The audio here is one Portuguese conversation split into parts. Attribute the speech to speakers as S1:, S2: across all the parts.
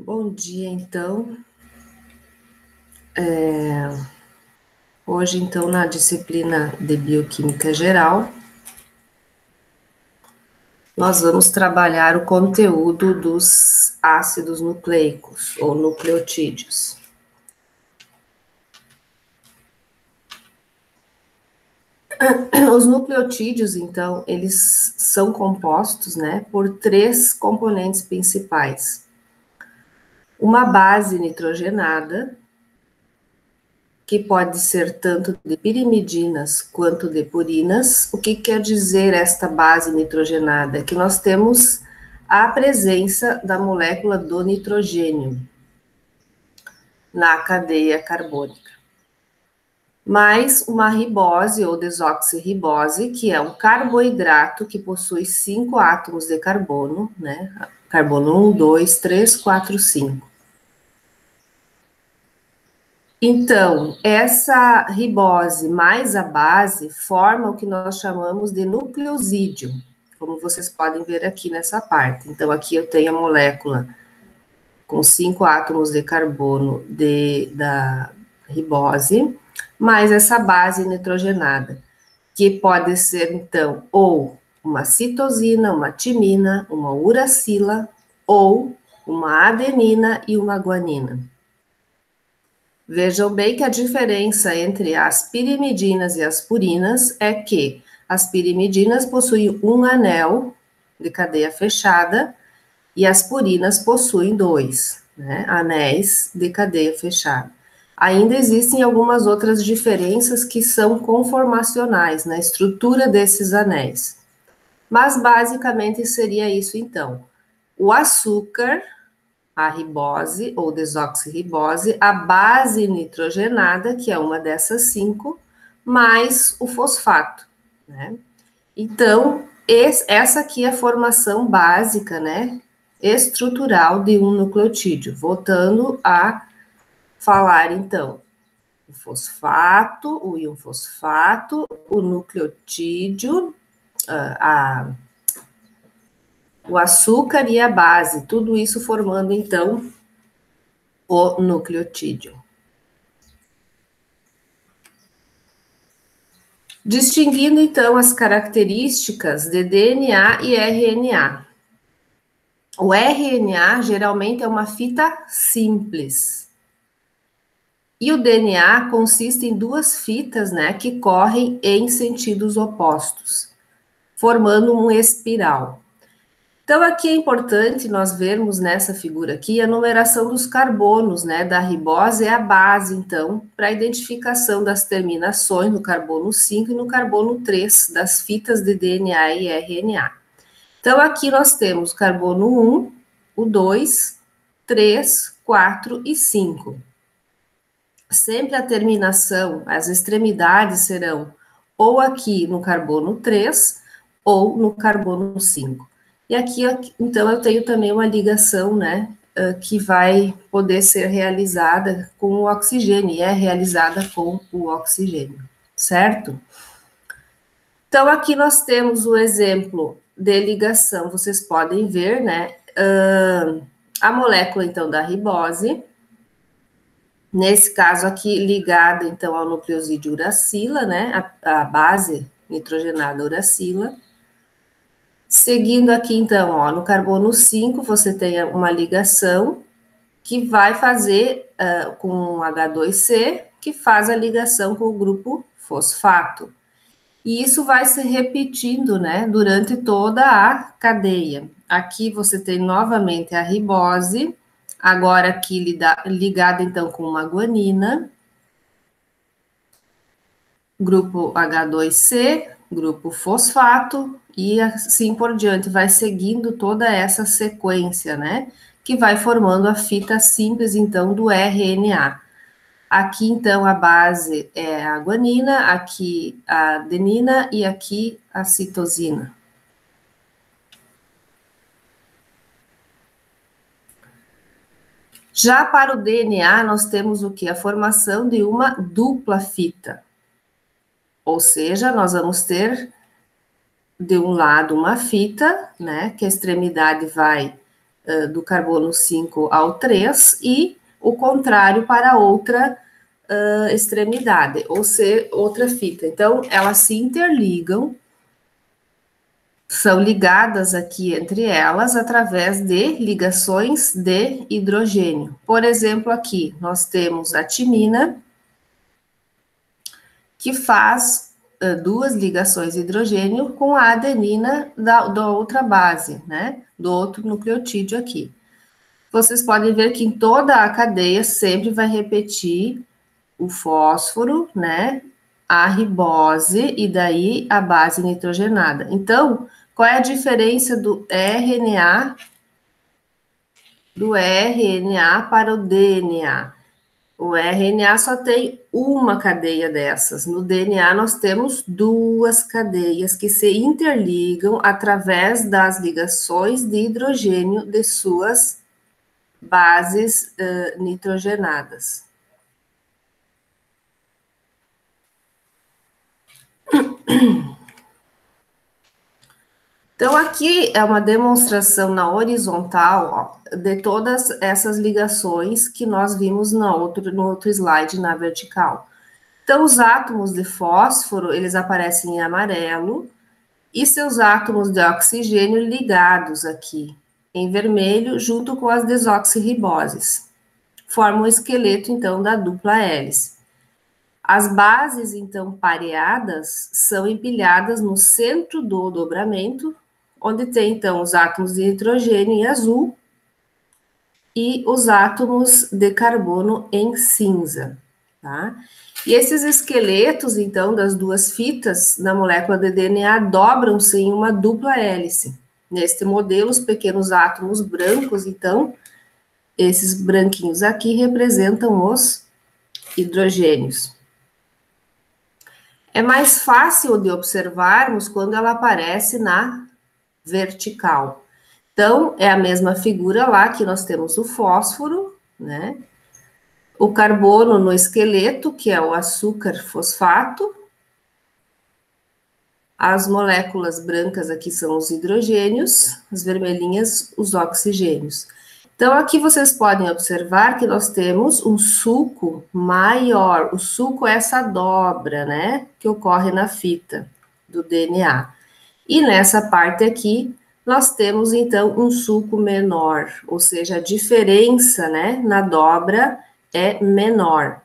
S1: Bom dia, então. Hoje, então, na disciplina de Bioquímica Geral, nós vamos trabalhar o conteúdo dos ácidos nucleicos, ou nucleotídeos. Os nucleotídeos, então, eles são compostos, né, por três componentes principais. Uma base nitrogenada, que pode ser tanto de pirimidinas quanto de purinas. O que quer dizer esta base nitrogenada? Que nós temos a presença da molécula do nitrogênio na cadeia carbônica. Mais uma ribose ou desoxirribose, que é um carboidrato que possui 5 átomos de carbono, né? Carbono 1, 2, 3, 4, 5. Então, essa ribose mais a base forma o que nós chamamos de nucleosídeo, como vocês podem ver aqui nessa parte. Então, aqui eu tenho a molécula com 5 átomos de carbono da ribose, mais essa base nitrogenada, que pode ser, então, ou uma citosina, uma timina, uma uracila, ou uma adenina e uma guanina. Vejam bem que a diferença entre as pirimidinas e as purinas é que as pirimidinas possuem um anel de cadeia fechada e as purinas possuem dois, né, anéis de cadeia fechada. Ainda existem algumas outras diferenças que são conformacionais na estrutura desses anéis. Mas basicamente seria isso então. O açúcar, a ribose ou desoxirribose, a base nitrogenada, que é uma dessas 5, mais o fosfato, né? Então, essa aqui é a formação básica, né, estrutural de um nucleotídeo. Voltando a falar, então, o fosfato, o íon fosfato, o nucleotídeo, o açúcar e a base, tudo isso formando, então, o nucleotídeo. Distinguindo, então, as características de DNA e RNA. O RNA geralmente é uma fita simples. E o DNA consiste em duas fitas, né, que correm em sentidos opostos, formando um espiral. Então, aqui é importante nós vermos nessa figura aqui a numeração dos carbonos, né, da ribose é a base, então, para a identificação das terminações no carbono 5 e no carbono 3, das fitas de DNA e RNA. Então, aqui nós temos o carbono 1, o 2, 3, 4 e 5. Sempre a terminação, as extremidades serão ou aqui no carbono 3 ou no carbono 5. E aqui, então, eu tenho também uma ligação, né, que vai poder ser realizada com o oxigênio, e é realizada com o oxigênio, certo? Então, aqui nós temos o exemplo de ligação, vocês podem ver, né, a molécula, então, da ribose, nesse caso aqui, ligada, então, ao nucleosídeo uracila, né, a base nitrogenada uracila. Seguindo aqui, então, ó, no carbono 5, você tem uma ligação que vai fazer com H2C, que faz a ligação com o grupo fosfato. E isso vai se repetindo, né, durante toda a cadeia. Aqui você tem novamente a ribose, agora aqui ligada, então, com uma guanina, grupo H2C, grupo fosfato, e assim por diante, vai seguindo toda essa sequência, né, que vai formando a fita simples, então, do RNA. Aqui, então, a base é a guanina, aqui a adenina e aqui a citosina. Já para o DNA, nós temos o que? A formação de uma dupla fita. Ou seja, nós vamos ter de um lado uma fita, né, que a extremidade vai do carbono 5 ao 3 e o contrário para outra extremidade, ou ser outra fita. Então, elas se interligam, são ligadas aqui entre elas através de ligações de hidrogênio. Por exemplo, aqui nós temos a timina, que faz duas ligações de hidrogênio com a adenina da outra base, né? Do outro nucleotídeo aqui. Vocês podem ver que em toda a cadeia sempre vai repetir o fósforo, né? A ribose e daí a base nitrogenada. Então, qual é a diferença do RNA para o DNA? O RNA só tem uma cadeia dessas. No DNA, nós temos duas cadeias que se interligam através das ligações de hidrogênio de suas bases nitrogenadas. Então, aqui é uma demonstração na horizontal, ó, de todas essas ligações que nós vimos no outro slide, na vertical. Então, os átomos de fósforo, eles aparecem em amarelo, e seus átomos de oxigênio ligados aqui, em vermelho, junto com as desoxirriboses. Formam o esqueleto, então, da dupla hélice. As bases, então, pareadas, são empilhadas no centro do dobramento, onde tem, então, os átomos de nitrogênio em azul e os átomos de carbono em cinza, tá? E esses esqueletos, então, das duas fitas na molécula de DNA dobram-se em uma dupla hélice. Neste modelo, os pequenos átomos brancos, então, esses branquinhos aqui representam os hidrogênios. É mais fácil de observarmos quando ela aparece na vertical. Então, é a mesma figura lá que nós temos o fósforo, né? O carbono no esqueleto, que é o açúcar fosfato. As moléculas brancas aqui são os hidrogênios, as vermelhinhas, os oxigênios. Então, aqui vocês podem observar que nós temos um sulco maior. O sulco é essa dobra, né? Que ocorre na fita do DNA. E nessa parte aqui, nós temos, então, um sulco menor, ou seja, a diferença, né, na dobra é menor.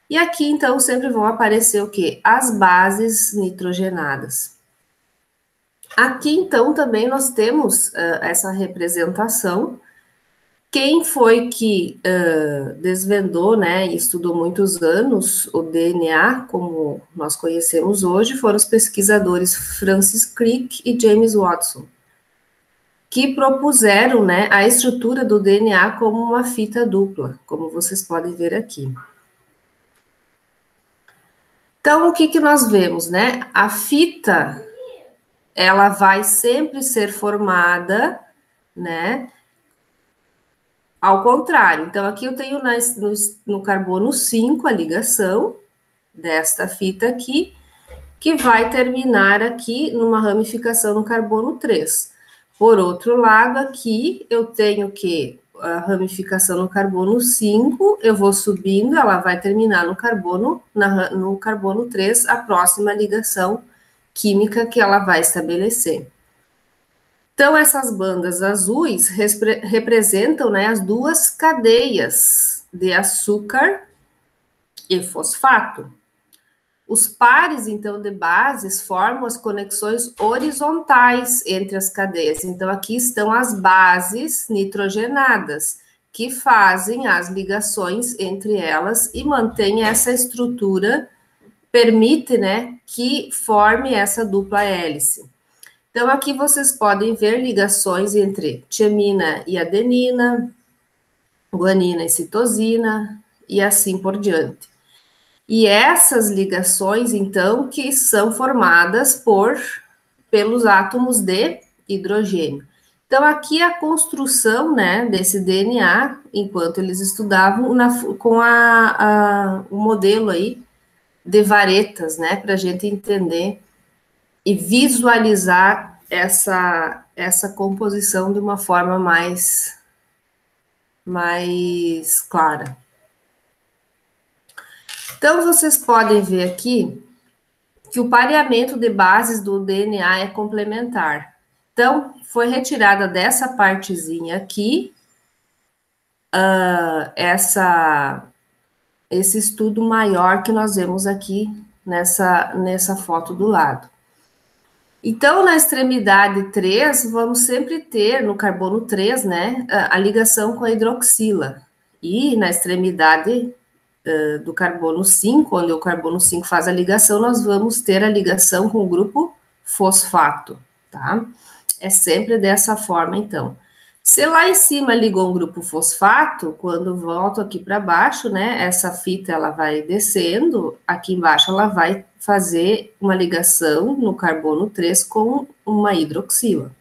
S1: E aqui, então, sempre vão aparecer o quê? As bases nitrogenadas. Aqui, então, também nós temos essa representação. Quem foi que desvendou, né, e estudou muitos anos o DNA, como nós conhecemos hoje, foram os pesquisadores Francis Crick e James Watson, que propuseram, né, a estrutura do DNA como uma fita dupla, como vocês podem ver aqui. Então, o que que nós vemos, né? A fita, ela vai sempre ser formada, né, ao contrário. Então, aqui eu tenho no carbono 5 a ligação desta fita aqui, que vai terminar aqui numa ramificação no carbono 3. Por outro lado, aqui eu tenho que a ramificação no carbono 5, eu vou subindo, ela vai terminar no carbono 3, a próxima ligação química que ela vai estabelecer. Então, essas bandas azuis representam, né, as duas cadeias de açúcar e fosfato. Os pares, então, de bases formam as conexões horizontais entre as cadeias. Então, aqui estão as bases nitrogenadas, que fazem as ligações entre elas e mantém essa estrutura, permite, né, que forme essa dupla hélice. Então, aqui vocês podem ver ligações entre timina e adenina, guanina e citosina, e assim por diante. E essas ligações, então, que são formadas pelos átomos de hidrogênio. Então, aqui a construção, né, desse DNA, enquanto eles estudavam, com o modelo aí de varetas, né, para a gente entender e visualizar essa composição de uma forma mais mais clara. Então, vocês podem ver aqui que o pareamento de bases do DNA é complementar. Então, foi retirada dessa partezinha aqui, esse estudo maior que nós vemos aqui nessa foto do lado. Então, na extremidade 3, vamos sempre ter, no carbono 3, né, a ligação com a hidroxila. E na extremidade do carbono 5, onde o carbono 5 faz a ligação, nós vamos ter a ligação com o grupo fosfato, tá? É sempre dessa forma, então. Se lá em cima ligou um grupo fosfato, quando volto aqui para baixo, né, essa fita ela vai descendo, aqui embaixo ela vai fazer uma ligação no carbono 3 com uma hidroxila.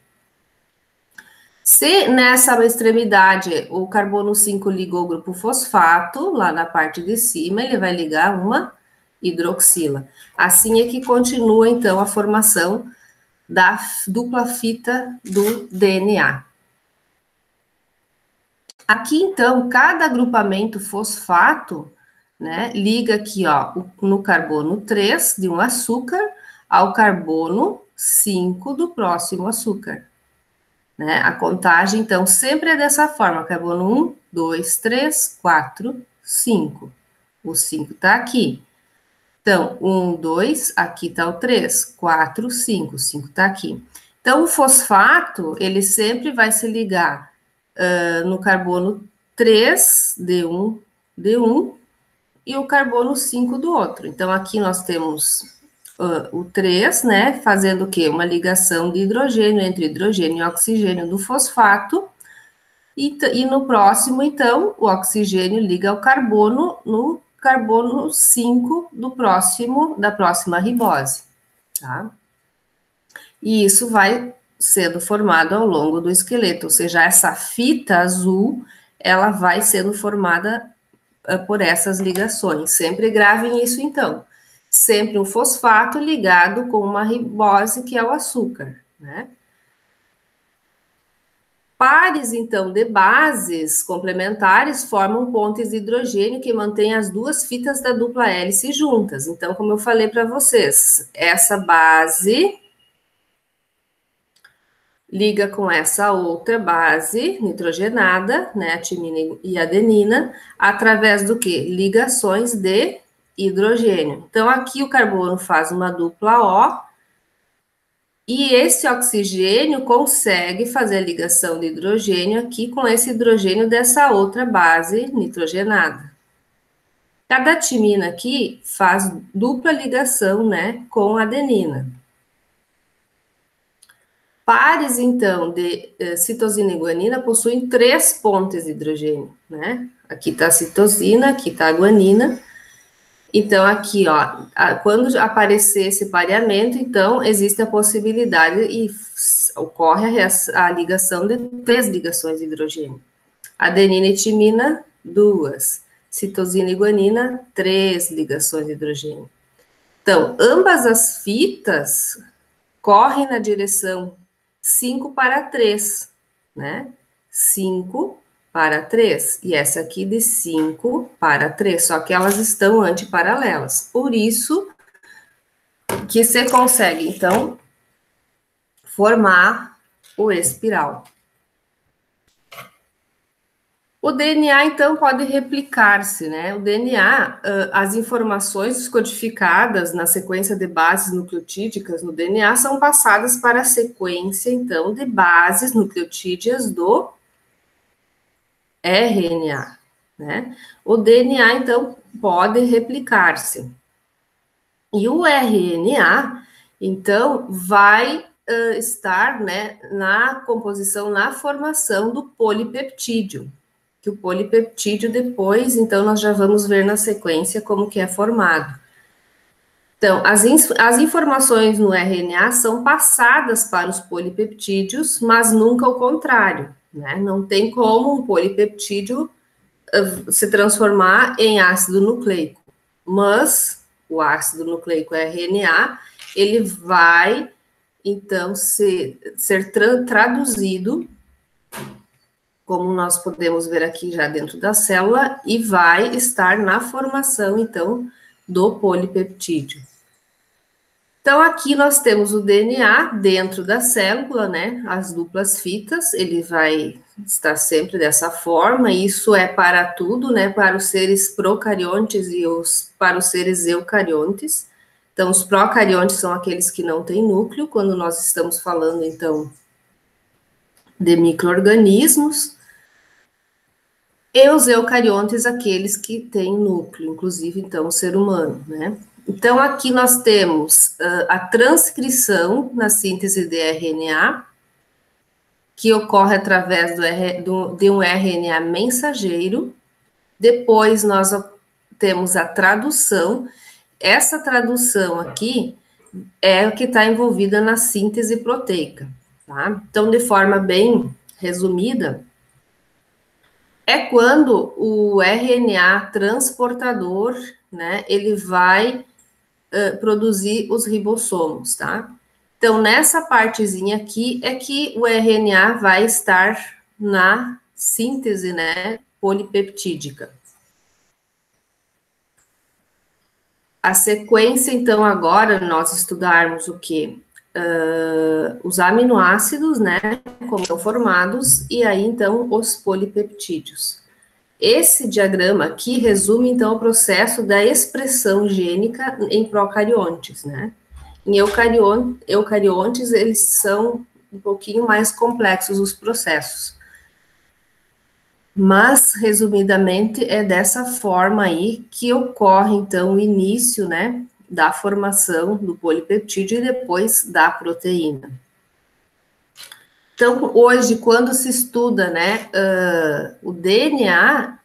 S1: Se nessa extremidade o carbono 5 ligou o grupo fosfato, lá na parte de cima ele vai ligar uma hidroxila. Assim é que continua, então, a formação da dupla fita do DNA. Aqui, então, cada agrupamento fosfato, né, liga aqui, ó, no carbono 3 de um açúcar ao carbono 5 do próximo açúcar. Né? A contagem, então, sempre é dessa forma, carbono 1, 2, 3, 4, 5. O 5 está aqui. Então, 1, 2, aqui está o 3, 4, 5, 5 está aqui. Então, o fosfato, ele sempre vai se ligar no carbono 3, D1, e o carbono 5 do outro. Então, aqui nós temos o 3, né, fazendo o quê? Uma ligação de hidrogênio entre hidrogênio e oxigênio do fosfato, e no próximo, então, o oxigênio liga ao carbono no carbono 5 da próxima ribose, tá? E isso vai sendo formado ao longo do esqueleto, ou seja, essa fita azul, ela vai sendo formada por essas ligações. Sempre gravem isso, então. Sempre um fosfato ligado com uma ribose, que é o açúcar, né? Pares, então, de bases complementares formam pontes de hidrogênio que mantêm as duas fitas da dupla hélice juntas. Então, como eu falei para vocês, essa base liga com essa outra base nitrogenada, né, a timina e a adenina, através do que? Ligações de hidrogênio. Então, aqui o carbono faz uma dupla O, e esse oxigênio consegue fazer a ligação de hidrogênio aqui com esse hidrogênio dessa outra base nitrogenada. Cada timina aqui faz dupla ligação, né, com a adenina. Pares, então, de citosina e guanina possuem 3 pontes de hidrogênio, né? Aqui está a citosina, aqui está a guanina. Então, aqui, ó, quando aparecer esse pareamento, então, existe a possibilidade e ocorre a ligação de 3 ligações de hidrogênio. Adenina e timina, 2. Citosina e guanina, 3 ligações de hidrogênio. Então, ambas as fitas correm na direção 5 para 3, né? 5 para 3, e essa aqui de 5 para 3, só que elas estão antiparalelas. Por isso que você consegue, então, formar o espiral. O DNA, então, pode replicar-se, né? O DNA, as informações codificadas na sequência de bases nucleotídicas no DNA são passadas para a sequência, então, de bases nucleotídeas do RNA, né? O DNA, então, pode replicar-se. E o RNA, então, vai estar, né, na composição, na formação do polipeptídeo. Que o polipeptídeo depois, então, nós já vamos ver na sequência como que é formado. Então, as informações no RNA são passadas para os polipeptídeos, mas nunca o contrário, né? Não tem como um polipeptídeo se transformar em ácido nucleico, mas o ácido nucleico RNA, ele vai, então, ser traduzido como nós podemos ver aqui já dentro da célula, e vai estar na formação, então, do polipeptídeo. Então, aqui nós temos o DNA dentro da célula, né? As duplas fitas, ele vai estar sempre dessa forma, e isso é para tudo, né? Para os seres procariontes e para os seres eucariontes. Então, os procariontes são aqueles que não têm núcleo, quando nós estamos falando, então, de micro-organismos, e os eucariontes, aqueles que têm núcleo, inclusive, então, o ser humano, né? Então, aqui nós temos a transcrição na síntese de RNA, que ocorre através de um RNA mensageiro. Depois, nós temos a tradução. Essa tradução aqui é o que está envolvida na síntese proteica, tá? Então, de forma bem resumida, é quando o RNA transportador, né, ele vai produzir os ribossomos, tá? Então, nessa partezinha aqui é que o RNA vai estar na síntese, né, polipeptídica. A sequência, então, agora, nós estudarmos o quê? Os aminoácidos, né, como são formados, e aí, então, os polipeptídeos. Esse diagrama aqui resume, então, o processo da expressão gênica em procariontes, né? Em eucariontes, eles são um pouquinho mais complexos os processos. Mas, resumidamente, é dessa forma aí que ocorre, então, o início, né, da formação do polipeptídeo e depois da proteína. Então, hoje, quando se estuda, né, o DNA,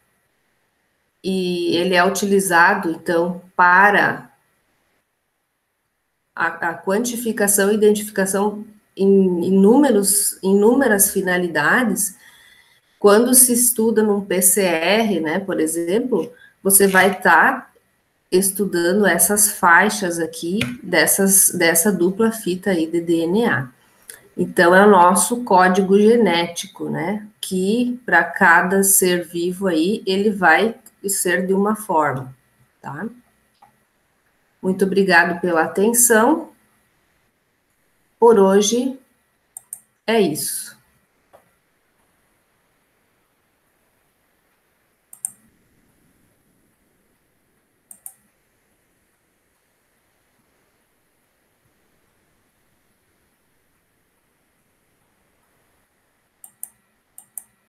S1: e ele é utilizado, então, para a quantificação e identificação em inúmeras finalidades. Quando se estuda num PCR, né, por exemplo, você vai estar estudando essas faixas aqui, dessa dupla fita aí de DNA. Então, é o nosso código genético, né, que para cada ser vivo aí, ele vai ser de uma forma, tá? Muito obrigado pela atenção. Por hoje é isso.